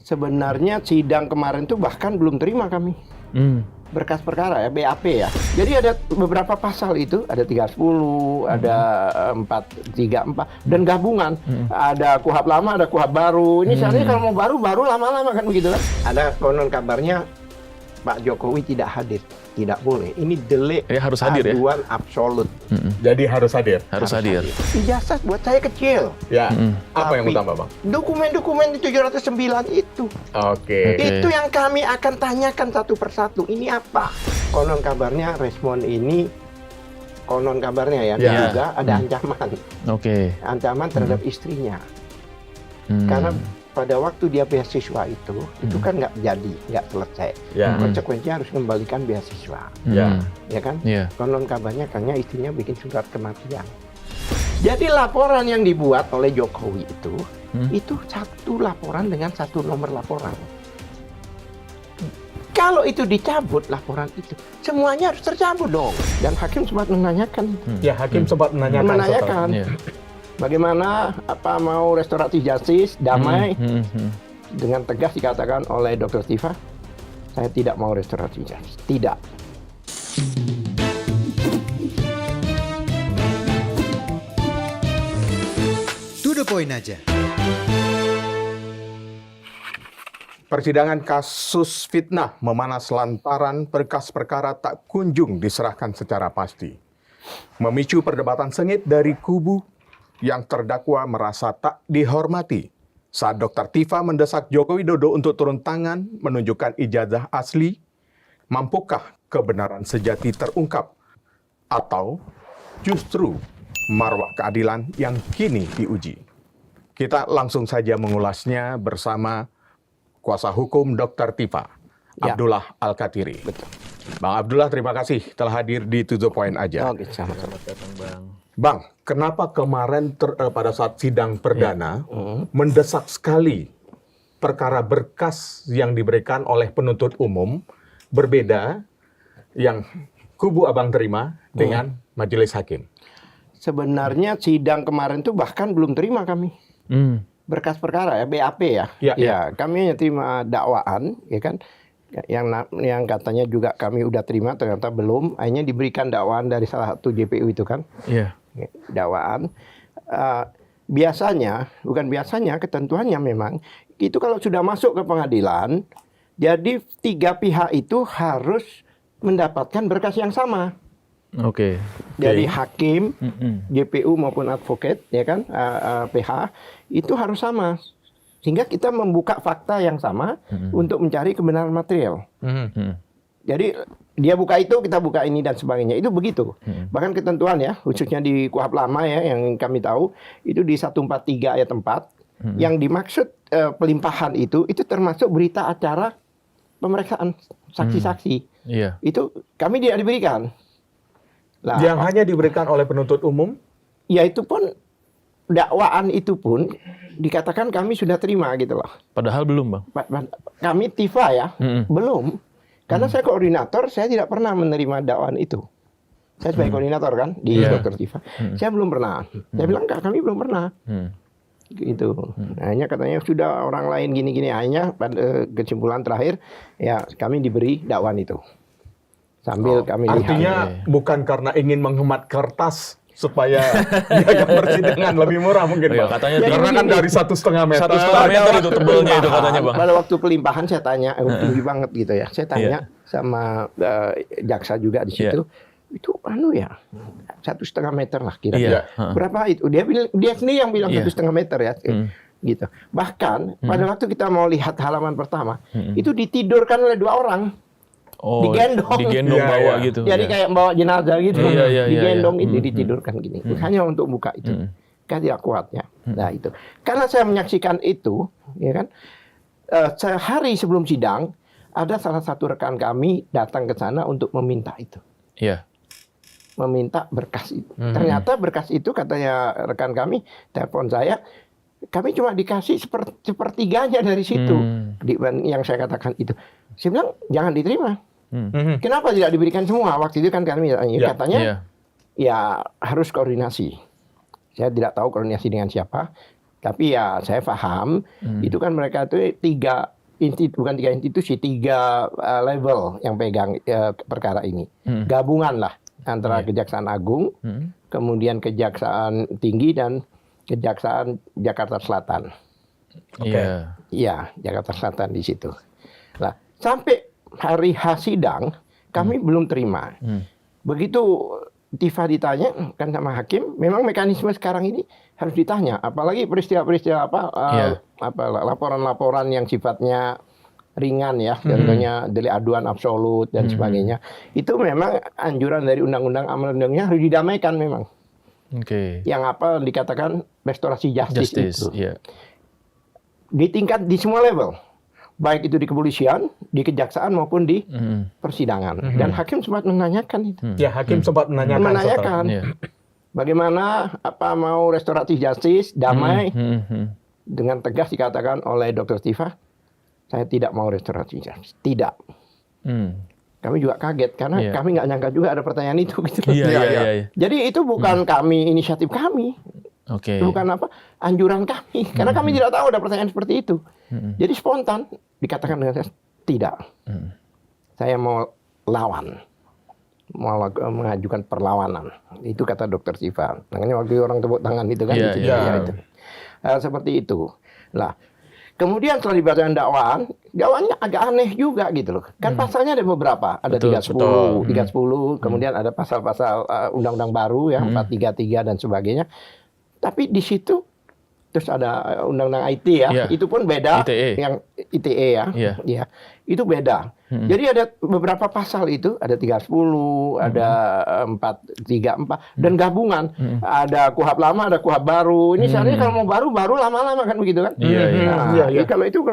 Sebenarnya sidang kemarin tuh bahkan belum terima kami. Berkas perkara ya, BAP ya. Jadi ada beberapa pasal itu, ada 310, ada 434, dan gabungan. Ada KUHP lama, ada KUHP baru. Ini sebenarnya kalau mau baru lama-lama kan begitu kan. Ada konon kabarnya Pak Jokowi tidak hadir. Tidak boleh. Ini delik harus hadir aduan absolut. Jadi harus hadir. Harus hadir. Ijazah buat saya kecil. Ya. Apa yang Tapi utama, Bang? dokumen-dokumen di 709 itu. Oke. Itu yang kami akan tanyakan satu persatu. Ini apa? Konon kabarnya respon ini, konon kabarnya ya, Ya. juga ada ancaman. Oke. Ancaman terhadap istrinya. Karena pada waktu dia beasiswa itu kan nggak jadi, nggak selesai. Ya. Konsekuensinya harus kembalikan beasiswa. Ya. Ya kan? Iya. Konon kabarnya karena istrinya bikin surat kematian. Jadi laporan yang dibuat oleh Jokowi itu satu laporan dengan satu nomor laporan. Kalau itu dicabut laporan itu, semuanya harus tercabut dong. Dan hakim sempat menanyakan. Ya, hakim sempat menanyakan. Iya. Bagaimana apa mau restoratif justice damai? Dengan tegas dikatakan oleh Dr. Tiva, saya tidak mau restoratif justice. Tidak. To the point aja. Persidangan kasus fitnah memanas lantaran berkas perkara tak kunjung diserahkan secara pasti. Memicu perdebatan sengit dari kubu yang terdakwa merasa tak dihormati saat Dr. Tiva mendesak Joko Widodo untuk turun tangan menunjukkan ijazah asli. Mampukah kebenaran sejati terungkap? Atau justru marwah keadilan yang kini diuji? Kita langsung saja mengulasnya bersama kuasa hukum Dr. Tiva, Ya. Abdullah Al-Katiri. Betul. Bang Abdullah, terima kasih telah hadir di To The Point aja. Oke, sama-sama. Datang, Bang. Bang, kenapa kemarin pada saat sidang perdana mendesak sekali perkara berkas yang diberikan oleh penuntut umum berbeda yang kubu Abang terima dengan majelis hakim? Sebenarnya sidang kemarin tuh bahkan belum terima kami. Berkas perkara ya, BAP ya. Ya. Kami hanya terima dakwaan, ya kan. Yang katanya juga kami udah terima, ternyata belum. Akhirnya diberikan dakwaan dari salah satu JPU itu kan. Iya. Dakwaan. Bukan biasanya, ketentuannya memang, itu kalau sudah masuk ke pengadilan, jadi tiga pihak itu harus mendapatkan berkas yang sama. Oke. Dari hakim, JPU maupun advokat, ya kan, PH, itu harus sama. Sehingga kita membuka fakta yang sama untuk mencari kebenaran material. Jadi dia buka itu, kita buka ini dan sebagainya. Itu begitu. Bahkan ketentuan ya, khususnya di KUHP lama ya, yang kami tahu, itu di 143 ayat 4, yang dimaksud pelimpahan itu termasuk berita acara pemeriksaan saksi-saksi. Iya. Itu kami tidak diberikan. Nah, Yang hanya diberikan oleh penuntut umum? ya itu pun dakwaan itu pun dikatakan kami sudah terima gitu loh. Padahal belum, Bang. Kami Tiva ya, belum. Karena saya koordinator, saya tidak pernah menerima dakwaan itu. Saya sebagai koordinator kan di Dr. Tiva. Saya belum pernah. Saya bilang kami belum pernah. Gitu. Hanya katanya sudah orang lain gini-gini. Hanya pada kesimpulan terakhir ya kami diberi dakwaan itu. Sambil kami lihat. Artinya bukan karena ingin menghemat kertas supaya biaya persidangan lebih murah mungkin, Iya, Bang. katanya Karena kan dari 1,5 meter. 1,5 meter itu tebelnya itu katanya, Bang. Pada waktu pelimpahan saya tanya, tinggi banget gitu ya. Saya tanya sama jaksa juga di situ. Itu ya 1,5 meter lah kira-kira. Berapa itu? Dia sendiri yang bilang 1,5 meter ya. Gitu. Bahkan pada waktu kita mau lihat halaman pertama, itu ditidurkan oleh 2 orang. Oh, Digendong. bawa gitu. Jadi kayak bawa jenazah gitu. Iya, Digendong itu ditidurkan gini. Hanya untuk buka itu. Kan tidak kuat ya. Nah itu. Karena saya menyaksikan itu, ya kan. Sehari sebelum sidang, ada salah satu rekan kami datang ke sana untuk meminta itu. Iya. Meminta berkas itu. Ternyata berkas itu katanya rekan kami, telepon saya, kami cuma dikasih sepertiganya dari situ. Yang saya katakan itu. Saya bilang, jangan diterima. Kenapa tidak diberikan semua? Waktu itu kan kami katanya, ya harus koordinasi. Saya tidak tahu koordinasi dengan siapa. Tapi ya saya paham, itu kan mereka itu 3 bukan 3 institusi, 3 level yang pegang perkara ini. Gabungan lah antara Kejaksaan Agung, kemudian Kejaksaan Tinggi dan Kejaksaan Jakarta Selatan. Iya. Iya, Jakarta Selatan di situ. Nah, sampai hari H sidang kami belum terima. Begitu Tifa ditanya kan sama hakim, memang mekanisme sekarang ini harus ditanya, apalagi peristiwa-peristiwa laporan-laporan yang sifatnya ringan ya, contohnya delik aduan absolut dan sebagainya. Itu memang anjuran dari Undang-Undang Amandemennya harus didamaikan memang. Oke. Yang apa dikatakan restorasi justice itu. Iya. Di tingkat di semua level. Baik itu di kepolisian, di kejaksaan maupun di persidangan. Dan hakim sempat menanyakan itu. Ya, hakim sempat menanyakan. Iya. Bagaimana mau restoratif justice, damai, dengan tegas dikatakan oleh Dr. Tifa, saya tidak mau restoratif justice. Tidak. Kami juga kaget karena kami nggak nyangka juga ada pertanyaan itu. Gitu. Iya. Jadi itu bukan kami, inisiatif kami. Oke. Bukan anjuran kami. Karena kami tidak tahu ada pertanyaan seperti itu. Jadi spontan dikatakan dengan saya, tidak. Saya mau lawan. Mau mengajukan perlawanan. Itu kata Dr. Tifa. Makanya waktu orang tepuk tangan itu kan. Itu. Seperti itu. Nah, kemudian setelah dibacakan dakwaannya agak aneh juga gitu loh. Kan pasalnya ada beberapa. Ada 310, kemudian ada pasal-pasal undang-undang baru ya, 433 dan sebagainya. Tapi di situ terus ada undang-undang IT ya, itu pun beda. ITE. Yang ITE ya, ya itu beda. Jadi ada beberapa pasal itu, ada 310, ada 434 dan gabungan. Ada KUHP lama, ada KUHP baru. Ini sebenarnya kalau mau baru lama-lama kan begitu kan? Jadi kalau itu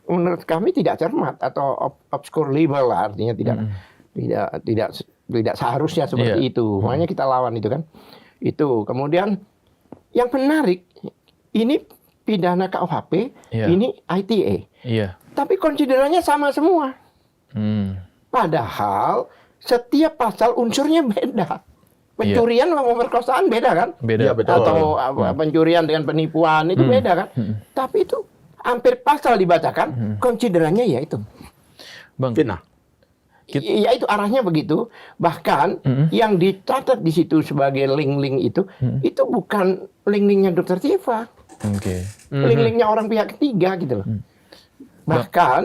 menurut kami tidak cermat atau obscure legal lah, artinya tidak seharusnya seperti itu. Makanya kita lawan itu kan. Itu kemudian yang menarik, ini pidana KUHP, ini ITE. Iya. Tapi konsiderannya sama semua. Padahal setiap pasal unsurnya beda. Pencurian sama pemerkosaan beda kan? Beda. Ya, betul. Atau pencurian dengan penipuan itu beda kan? Tapi itu hampir pasal dibacakan, konsiderannya ya itu. Bang. Fitnah. Ya itu arahnya begitu. Bahkan yang dicatat di situ sebagai link-link itu bukan link-linknya Dr. Tifa. Link-linknya orang pihak ketiga gitu loh. Bahkan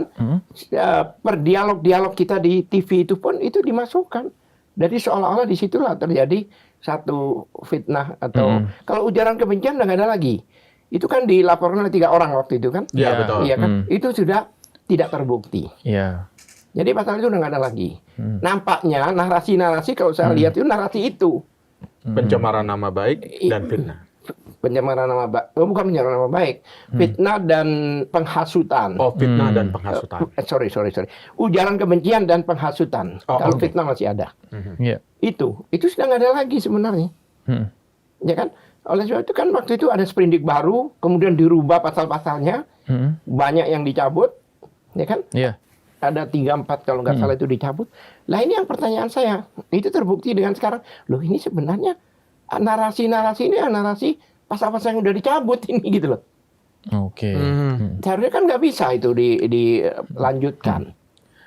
per dialog-dialog kita di TV itu pun itu dimasukkan. Jadi seolah-olah di situlah terjadi satu fitnah atau kalau ujaran kebencian udah nggak ada lagi. Itu kan dilaporkan oleh 3 orang waktu itu kan? Iya, betul. Iya kan? Itu sudah tidak terbukti. Iya. Jadi pasal itu udah nggak ada lagi. Nampaknya narasi-narasi kalau saya lihat itu narasi itu. Pencemaran nama baik dan fitnah. Pencemaran nama baik, bukan pencemaran nama baik, fitnah dan penghasutan. Oh, fitnah dan penghasutan. Sorry. Ujaran kebencian dan penghasutan. Kalau fitnah masih ada. Iya. Itu sudah nggak ada lagi sebenarnya. Ya kan? Oleh sebab itu kan waktu itu ada sprindik baru, kemudian dirubah pasal-pasalnya, banyak yang dicabut, ya kan? Iya. Ada 3-4 kalau nggak salah itu dicabut. Lah ini yang pertanyaan saya, itu terbukti dengan sekarang. Loh ini sebenarnya narasi-narasi ini narasi pasal-pasal yang udah dicabut ini gitu loh. Oke. Seharusnya kan nggak bisa itu dilanjutkan.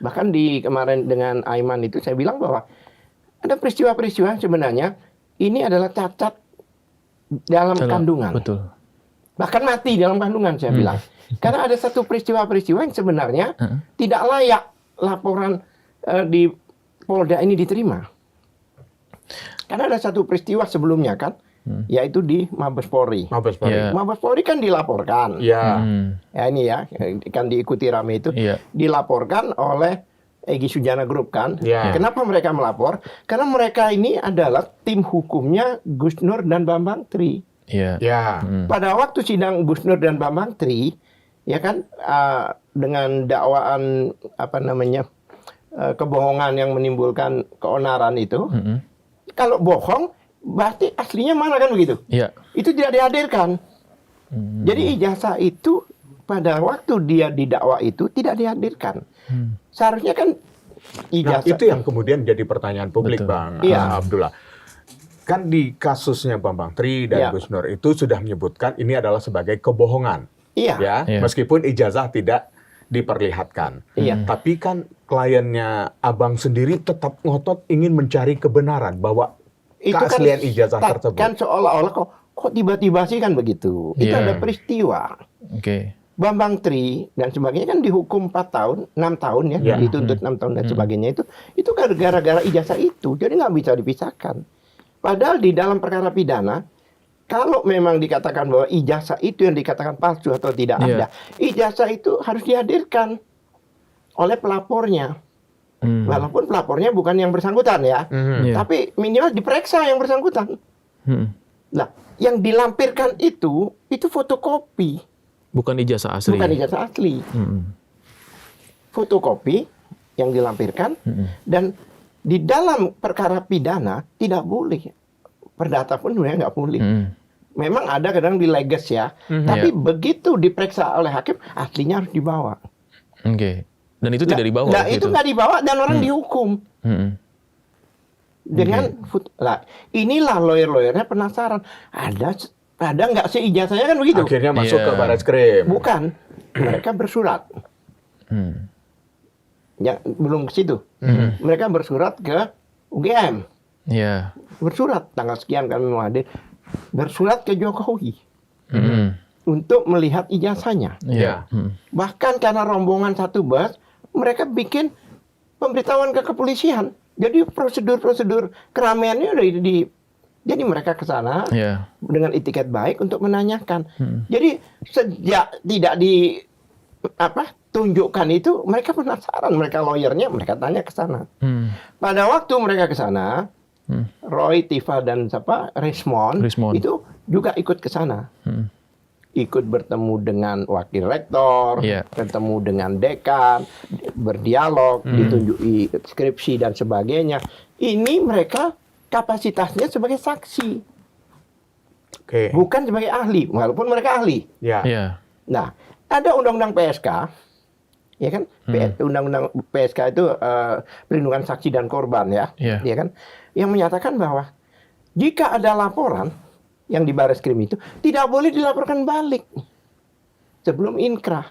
Bahkan di kemarin dengan Aiman itu saya bilang bahwa ada peristiwa-peristiwa sebenarnya ini adalah cacat dalam kandungan. Betul. Bahkan mati dalam kandungan saya bilang. Karena ada satu peristiwa-peristiwa yang sebenarnya tidak layak laporan di Polda ini diterima. Karena ada satu peristiwa sebelumnya kan, yaitu di Mabes Polri. Mabes Polri. Yeah. Mabes Polri kan dilaporkan. Ya. Ya ini ya, kan diikuti rame itu. Iya. Dilaporkan oleh Egy Sujana Group kan. Ya. Kenapa mereka melapor? Karena mereka ini adalah tim hukumnya Gus Nur dan Bambang Tri. Iya. Ya. Pada waktu sidang Gus Nur dan Bambang Tri, ya kan, dengan dakwaan kebohongan yang menimbulkan keonaran itu, kalau bohong berarti aslinya mana kan begitu? Iya. Itu tidak dihadirkan. Jadi ijazah itu pada waktu dia didakwa itu tidak dihadirkan. Seharusnya kan Nah, ijazah itu yang kemudian jadi pertanyaan publik, Betul. Bang Iya. Abdullah. Kan di kasusnya Bambang Tri dan Iya. Gus Nur itu sudah menyebutkan ini adalah sebagai kebohongan. Iya. Ya, Iya. meskipun ijazah tidak diperlihatkan. Iya. Tapi kan kliennya abang sendiri tetap ngotot ingin mencari kebenaran bahwa keaslian ijazah tersebut. Kan seolah-olah kok tiba-tiba sih kan begitu. Itu Iya. ada peristiwa. Oke. Bambang Tri dan sebagainya kan dihukum 4 tahun, 6 tahun ya, Ya. dituntut 6 tahun dan sebagainya itu kan gara-gara ijazah itu. Jadi nggak bisa dipisahkan. Padahal di dalam perkara pidana, kalau memang dikatakan bahwa ijazah itu yang dikatakan palsu atau tidak Iya. ada, ijazah itu harus dihadirkan oleh pelapornya. Walaupun pelapornya bukan yang bersangkutan ya, Iya. tapi minimal diperiksa yang bersangkutan. Nah, yang dilampirkan itu fotokopi, Bukan ijazah asli. bukan ijazah asli. Fotokopi yang dilampirkan dan di dalam perkara pidana tidak boleh. Perdata pun sebenarnya nggak boleh. Memang ada kadang di leges ya, tapi begitu diperiksa oleh hakim, aslinya harus dibawa. Oke. Dan itu tidak dibawa. Nah, waktu itu nggak dibawa dan orang dihukum. Dengan lah, inilah lawyer-lawyernya penasaran. Ada nggak sih ijazahnya kan begitu? Akhirnya masuk Iya. ke Barreskrim. Bukan. Mereka bersurat. Ya, belum ke situ. Mereka bersurat ke UGM. Iya. Bersurat tanggal sekian kami mau hadir. Bersurat ke Jokowi untuk melihat ijazahnya. Iya. Bahkan karena rombongan satu bus, mereka bikin pemberitahuan ke kepolisian. Jadi prosedur-prosedur keramaiannya udah jadi mereka ke sana Iya. dengan itikat baik untuk menanyakan. Jadi sejak tidak tunjukkan itu, mereka penasaran, mereka lawyernya, mereka tanya ke sana. Pada waktu mereka ke sana, Roy, Tifa dan Rismond itu juga ikut ke sana. Ikut bertemu dengan wakil rektor, Iya. bertemu dengan dekan, berdialog, ditunjuki skripsi dan sebagainya. Ini mereka kapasitasnya sebagai saksi, Oke. bukan sebagai ahli, walaupun mereka ahli. Ya. Iya. Nah, ada undang-undang PSK, ya kan? Undang-undang PSK itu perlindungan saksi dan korban ya, Iya. ya kan? Yang menyatakan bahwa jika ada laporan yang di Barreskrim itu tidak boleh dilaporkan balik sebelum inkrah.